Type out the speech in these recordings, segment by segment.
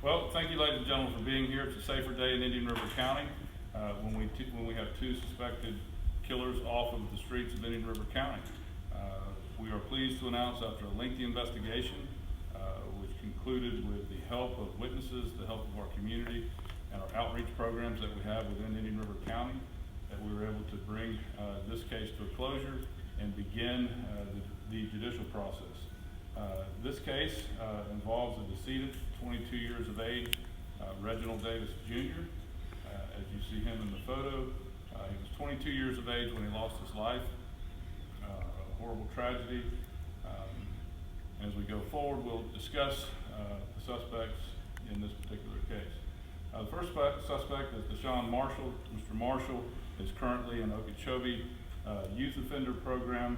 Well, thank you, ladies and gentlemen, for being here. It's a safer day in Indian River County when we have two suspected killers off of the streets of Indian River County. We are pleased to announce, after a lengthy investigation, which concluded with the help of witnesses, the help of our community, and our outreach programs that we have within Indian River County, that we were able to bring this case to a closure and begin the judicial process. This case involves a decedent, 22 years of age, Reginald Davis Jr. As you see him in the photo, he was 22 years of age when he lost his life. A horrible tragedy. As we go forward, we'll discuss the suspects in this particular case. The first suspect is Deshaun Marshall. Mr. Marshall is currently in Okeechobee Youth Offender Program.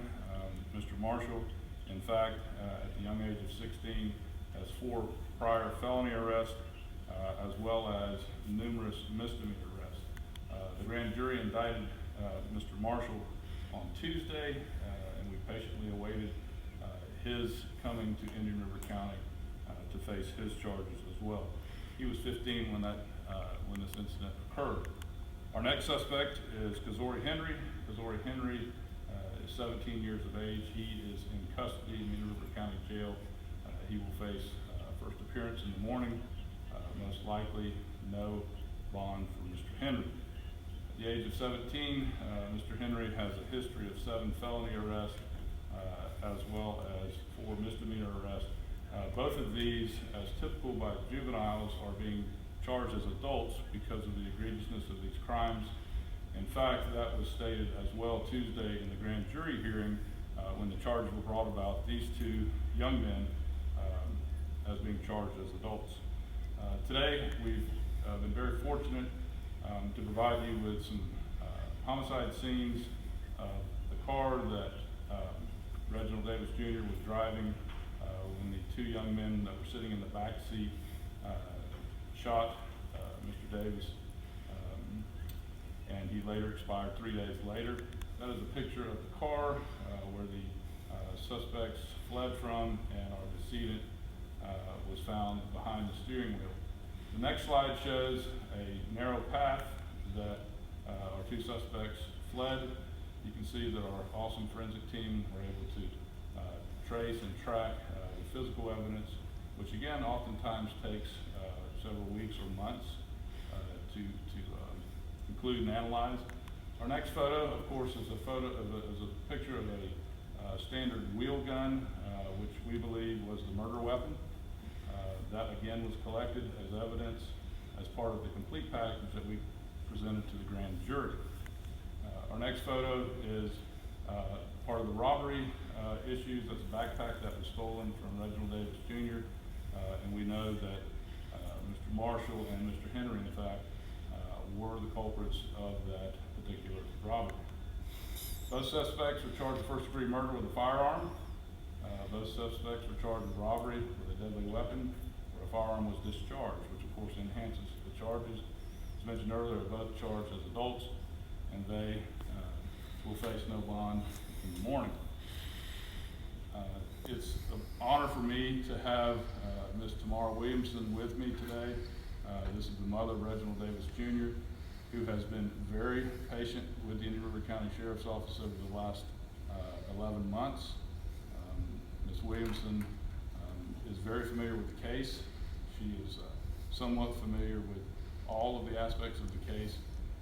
Mr. Marshall, in fact, at the young age of 16, has 4 prior felony arrests, as well as numerous misdemeanor arrests. The grand jury indicted Mr. Marshall on Tuesday, and we patiently awaited his coming to Indian River County to face his charges as well. He was 15 when this incident occurred. Our next suspect is Kazori Henry. Kazori Henry is 17 years of age. He is in custody in Indian River County Jail. He will face first appearance in the morning, most likely no bond for Mr. Henry. At the age of 17, Mr. Henry has a history of 7 felony arrests, as well as 4 misdemeanor arrests. Both of these, as typical by juveniles, are being charged as adults because of the egregiousness of these crimes. In fact, that was stated as well Tuesday in the grand jury hearing when the charges were brought about, these 2 young men as being charged as adults. Today, we've been very fortunate to provide you with some homicide scenes of the car that Reginald Davis Jr. was driving when the 2 young men that were sitting in the back seat shot Mr. Davis, and he later expired 3 days later. That is a picture of the car where the suspects fled from, and our decedent was found behind the steering wheel. The next slide shows a narrow path that our 2 suspects fled. You can see that our awesome forensic team were able to trace and track the physical evidence, which again oftentimes takes several weeks or months to conclude and analyze. Our next photo, of course, is a picture of a standard wheel gun, which we believe was the murder weapon. That again was collected as evidence as part of the complete package that we presented to the grand jury. Our next photo is part of the robbery issues. That's a backpack that was stolen from Reginald Davis Jr. And we know that Mr. Marshall and Mr. Henry, in fact, were the culprits of that particular robbery. Those suspects were charged with first-degree murder with a firearm. Those suspects were charged with robbery with a deadly weapon where a firearm was discharged, which of course enhances the charges. As mentioned earlier, they're both charged as adults, and they will face no bond in the morning. It's an honor for me to have Ms. Tamara Williamson with me today. This is the mother of Reginald Davis Jr., who has been very patient with the Indian River County Sheriff's Office over the last 11 months. Ms. Williamson is very familiar with the case. She is somewhat familiar with all of the aspects of the case.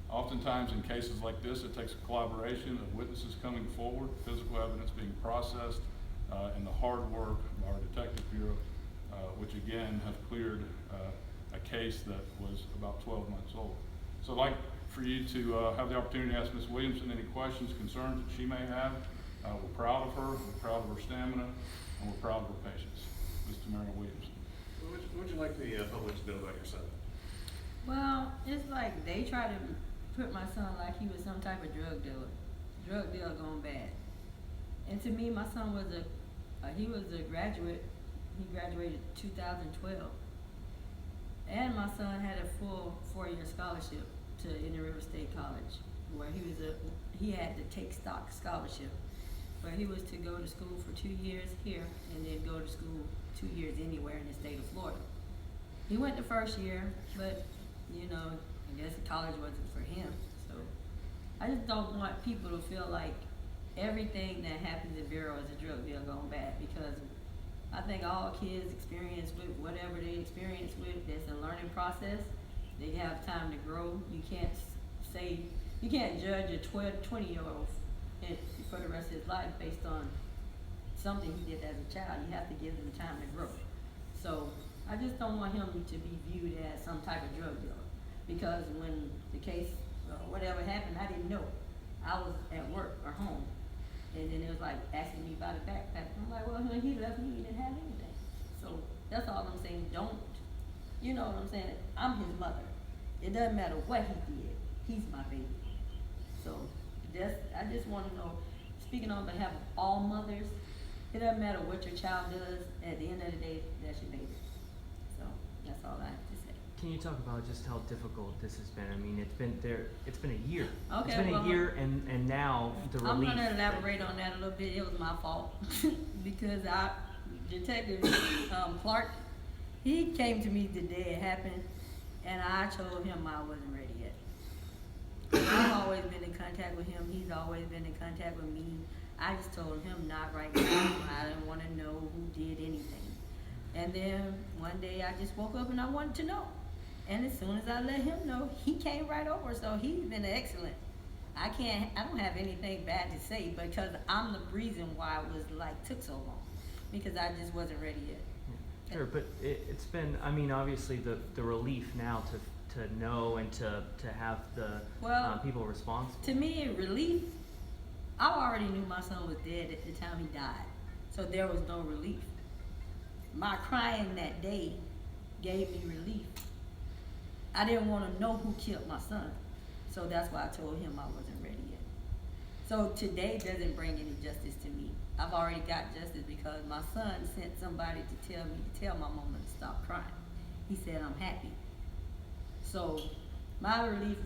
Oftentimes in cases like this, it takes a collaboration of witnesses coming forward, physical evidence being processed, and the hard work of our detective bureau, which again have cleared a case that was about 12 months old. So I'd like for you to have the opportunity to ask Ms. Williamson any questions, concerns that she may have. We're proud of her, we're proud of her stamina, and we're proud of her patience. Ms. Tamara Williamson. What would you like the public to know about your son? Well, it's like they try to put my son like he was some type of drug dealer gone bad. And to me, my son was he was a graduate. He graduated 2012. And my son had a full 4-year scholarship to Indian River State College, where he had to take stock scholarship, where he was to go to school for 2 years here and then go to school 2 years anywhere in the state of Florida. He went the first year, but, you know, I guess college wasn't for him, so. I just don't want people to feel like everything that happens in Vero is a drug deal gone bad, because I think all kids experience with whatever they experience with, it's a learning process. They have time to grow. You can't say, you can't judge a 20-year-old for the rest of his life based on something he did as a child. You have to give them time to grow. So I just don't want him to be viewed as some type of drug dealer, because when the case, whatever happened, I didn't know. I was at work or home, and then it was like asking me about a backpack. I'm like, well, when he left me, he didn't have anything. So that's all I'm saying. Don't, you know what I'm saying? I'm his mother. It doesn't matter what he did. He's my baby. So I just want to know, speaking on behalf of all mothers, it doesn't matter what your child does. At the end of the day, that's your baby. So that's all I have to say. Can you talk about just how difficult this has been? I mean, it's been a year. Okay, It's been well, a year, and now the I'm relief. gonna elaborate on that a little bit. It was my fault because Detective Clark, he came to me the day it happened, and I told him I wasn't ready yet. I've always been in contact with him. He's always been in contact with me. I just told him not right now. I didn't want to know who did anything. And then one day I just woke up and I wanted to know. And as soon as I let him know, he came right over. So he's been excellent. I don't have anything bad to say, because I'm the reason why it was took so long, because I just wasn't ready yet. Sure, but it's been, I mean, obviously the relief now to know and to have the people responsible. To me, relief, I already knew my son was dead at the time he died. So there was no relief. My crying that day gave me relief. I didn't want to know who killed my son. So that's why I told him I wasn't ready yet. So today doesn't bring any justice to me. I've already got justice because my son sent somebody to tell my mama to stop crying. He said, I'm happy. So my relief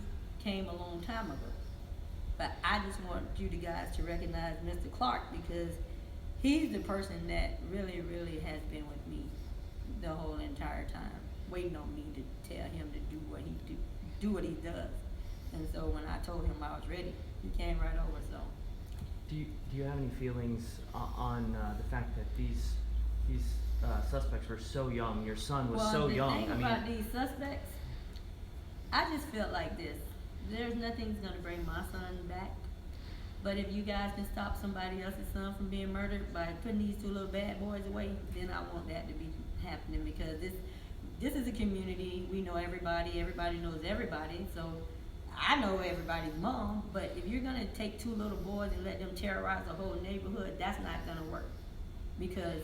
came a long time ago. But I just want you guys to recognize Mr. Clark, because he's the person that really, really has been with me the whole entire time, waiting on me to tell him to do what he does. And so when I told him I was ready, he came right over. So Do you have any feelings on the fact that these suspects were so young? Your son was so young. The thing about these suspects, I just feel like this. There's nothing's gonna bring my son back. But if you guys can stop somebody else's son from being murdered by putting these two little bad boys away, then I want that to be happening, because this is a community. We know everybody. Everybody knows everybody. So I know everybody's mom. But if you're gonna take two little boys and let them terrorize the whole neighborhood, that's not gonna work. Because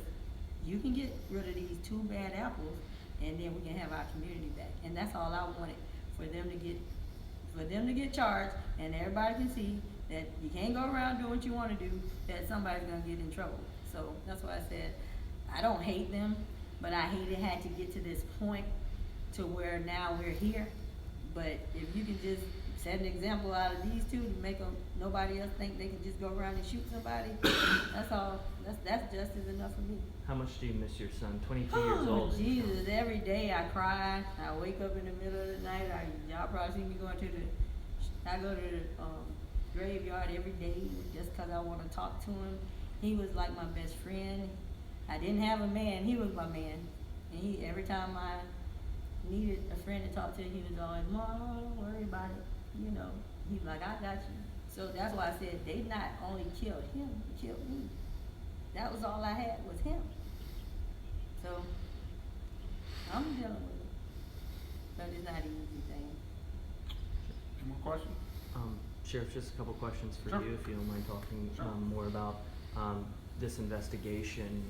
you can get rid of these two bad apples, and then we can have our community back. And that's all I wanted, for them to get charged, and everybody can see that you can't go around doing what you want to do, that somebody's gonna get in trouble. So that's why I said I don't hate them, but I hate it had to get to this point to where now we're here. But if you can just set an example out of these two to make nobody else think they can just go around and shoot somebody, that's all. That's justice enough for me. How much do you miss your son? 22 years old. Oh, Jesus, every day I cry. I wake up in the middle of the night. Y'all probably see me going I go to the graveyard every day just because I want to talk to him. He was like my best friend. I didn't have a man. He was my man. And every time I needed a friend to talk to, he was always, Mom, don't worry about it. You know, he's like, I got you. So that's why I said they not only killed him, they killed me. That was all I had was him. So I'm dealing with it. But it's not an easy thing. Any more questions? Sheriff, just a couple questions for Sure. you, if you don't mind talking Sure. more about this investigation.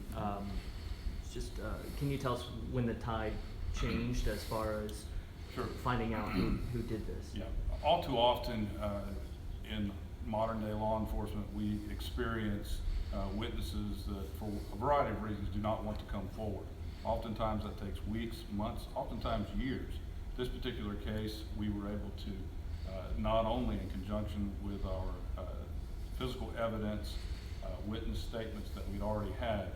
Can you tell us when the tide changed as far as Sure. finding out who did this? Yeah, all too often in modern day law enforcement, we experience witnesses that for a variety of reasons do not want to come forward. Oftentimes that takes weeks, months, oftentimes years. This particular case, we were able to not only in conjunction with our physical evidence, witness statements that we'd already had,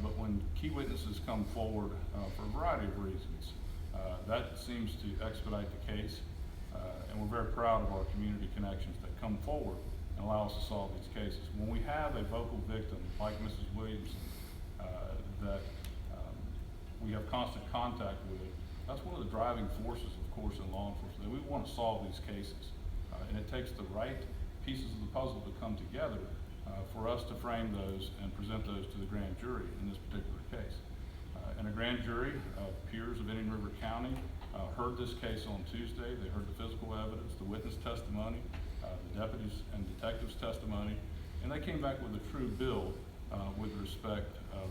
but when key witnesses come forward for a variety of reasons, That seems to expedite the case, and we're very proud of our community connections that come forward and allow us to solve these cases. When we have a vocal victim like Mrs. Williamson that we have constant contact with, that's one of the driving forces, of course, in law enforcement. We want to solve these cases, and it takes the right pieces of the puzzle to come together for us to frame those and present those to the grand jury in this particular case. And a grand jury of peers of Indian River County heard this case on Tuesday. They heard the physical evidence, the witness testimony, the deputies and detectives' testimony, and they came back with a true bill with respect of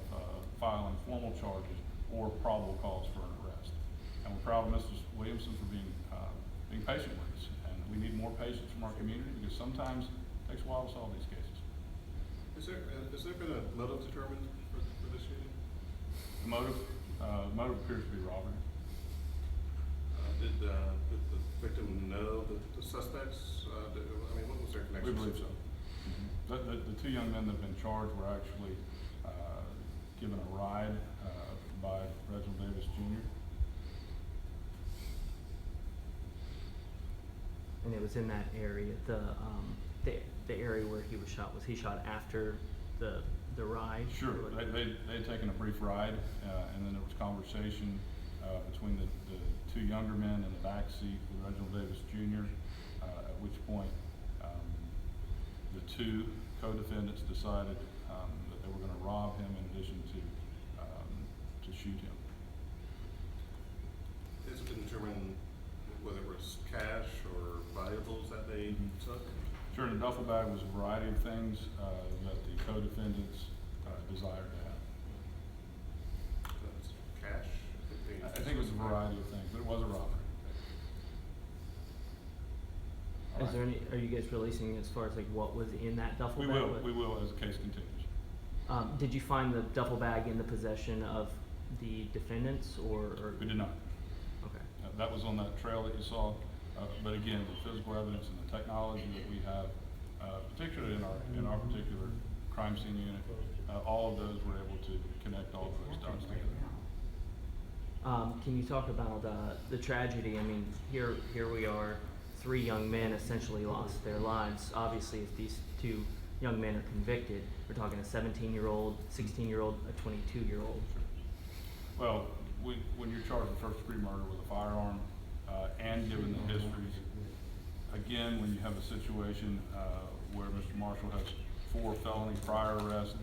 filing formal charges or probable cause for an arrest. And we're proud of Mrs. Williamson for being patient with us, and we need more patience from our community because sometimes it takes a while to solve these cases. Has there been a motive determined for this shooting? The motive appears to be robbery. Did the victim know the suspects? What was their connection? We believe so. The two young men that have been charged were actually given a ride by Reginald Davis Jr. And it was in that area, the area where he was shot. Was he shot after the ride? Sure. They had taken a brief ride, and then there was conversation between the two younger men in the back seat with Reginald Davis Jr., at which point the two co-defendants decided that they were going to rob him in addition to shoot him. Has it been determined whether it was cash or valuables that they took? Sure, in the duffel bag was a variety of things that the co-defendants desired to have. That's cash? I think it was a variety of things, but it was a robbery. Is there any? Are you guys releasing as far as like what was in that duffel We bag? will. We will as the case continues. Did you find the duffel bag in the possession of the defendants, or? We did not. Okay. That was on that trail that you saw, but again, the physical evidence and the technology that we have, particularly in our particular crime scene unit, all of those were able to connect all of those dots together. Can you talk about the tragedy? I mean, here we are, 3 young men essentially lost their lives. Obviously, if these 2 young men are convicted, we're talking a 17-year-old, 16-year-old, a 22-year-old. Well, when you're charged with first-degree murder with a firearm, and given the histories, again, when you have a situation where Mr. Marshall has 4 felony prior arrests,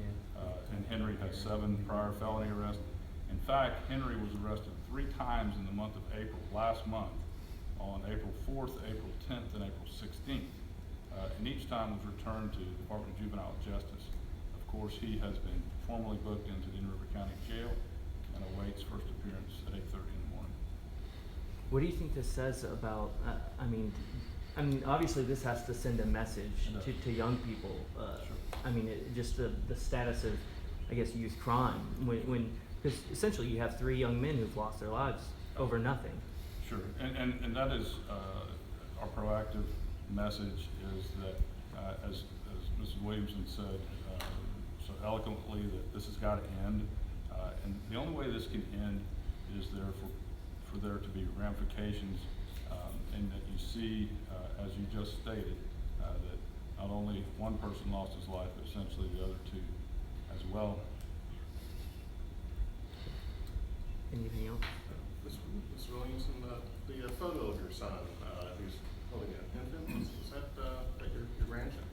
and Henry has 7 prior felony arrests. In fact, Henry was arrested 3 times in the month of April, last month, on April 4th, April 10th, and April 16th. And each time was returned to the Department of Juvenile Justice. Of course, he has been formally booked into the Indian River County Jail and awaits first appearance at 8:30 in the morning. What do you think this says about? I mean, obviously this has to send a message to young people. Sure. I mean, just the status of, I guess, youth crime. When because essentially you have 3 young men who've lost their lives over nothing. Sure, and that is our proactive message is that, as Mrs. Williamson said so eloquently, that this has got to end, and the only way this can end is for there to be ramifications, and that you see, as you just stated, that not only one person lost his life, but essentially the other 2 as well. Anything else? Ms. Williamson, the photo of your son, who's holding an infant, is that your grandchild?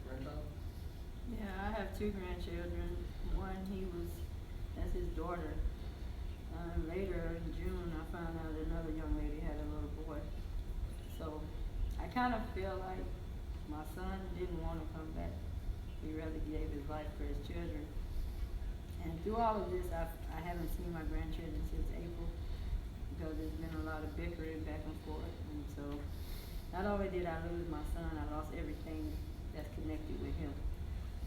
Yeah, I have 2 grandchildren. One, that's his daughter. Later in June, I found out another young lady had a little boy. So I kind of feel like my son didn't want to come back. He rather gave his life for his children. And through all of this, I haven't seen my grandchildren since April because there's been a lot of bickering back and forth. And so not only did I lose my son, I lost everything that's connected with him.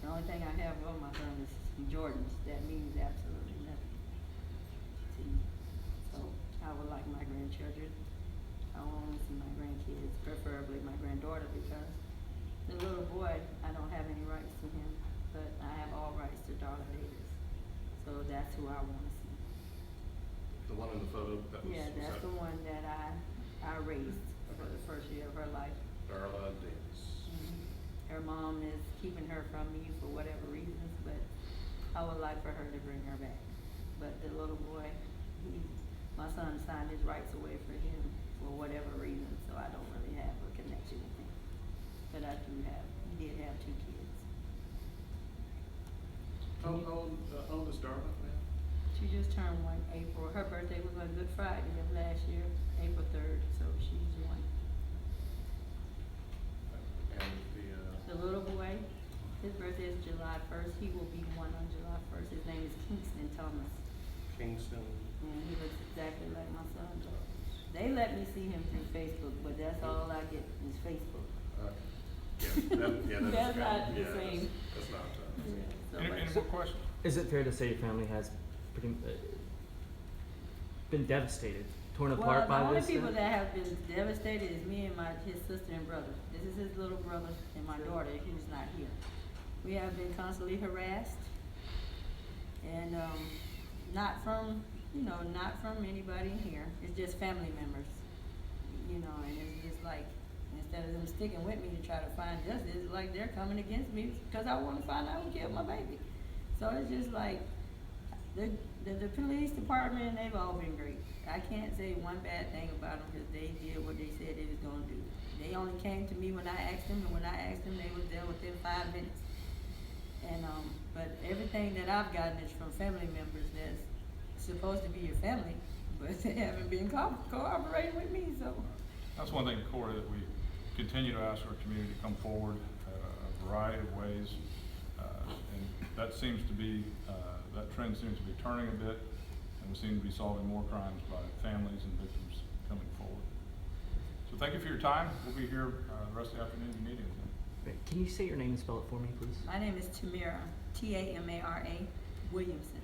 The only thing I have on my son is some Jordans. That means absolutely nothing to me. So I would like my grandchildren. I want to see my grandkids, preferably my granddaughter, because the little boy, I don't have any rights to him, but I have all rights to Darla Davis. So that's who I want to see. the one in the photo that was? Yeah, was that's that the one that I raised for the first year of her life. Darla Davis. Her mom is keeping her from me for whatever reasons, but I would like for her to bring her back. But the little boy, my son signed his rights away for him for whatever reason, so I don't really have a connection with him. But I did have 2 kids. How old is Darla now? She just turned 1 April. Her birthday was on Good Friday of last year, April 3rd, so she's 1. And The little boy, his birthday is July 1st. He will be 1 on July 1st. His name is Kingston Thomas. Kingston. And he looks exactly like my son. They let me see him through Facebook, but that's all I get is Facebook. Yeah, That's not the yeah, same. That's not, So, Any but- more questions? Is it fair to say your family has pretty, been devastated, torn apart by Well, the this? only people that have been devastated is me and his sister and brother. This is his little brother and my daughter, who's not here. We have been constantly harassed, and not from anybody here. It's just family members, and it's just like, instead of them sticking with me to try to find justice, it's like they're coming against me because I want to find out who killed my baby. So it's just like, the police department, they've all been great. I can't say one bad thing about them because they did what they said they was gonna do. They only came to me when I asked them, and when I asked them, they was there within 5 minutes. And, but everything that I've gotten is from family members that's supposed to be your family, but they haven't been cooperating with me, so. That's one thing, Corey, that we continue to ask our community to come forward a variety of ways. And that seems to be, that trend seems to be turning a bit, and we seem to be solving more crimes by families and victims coming forward. So thank you for your time. We'll be here the rest of the afternoon if you need anything. Can you say your name and spell it for me, please? My name is Tamara, Tamara Williamson.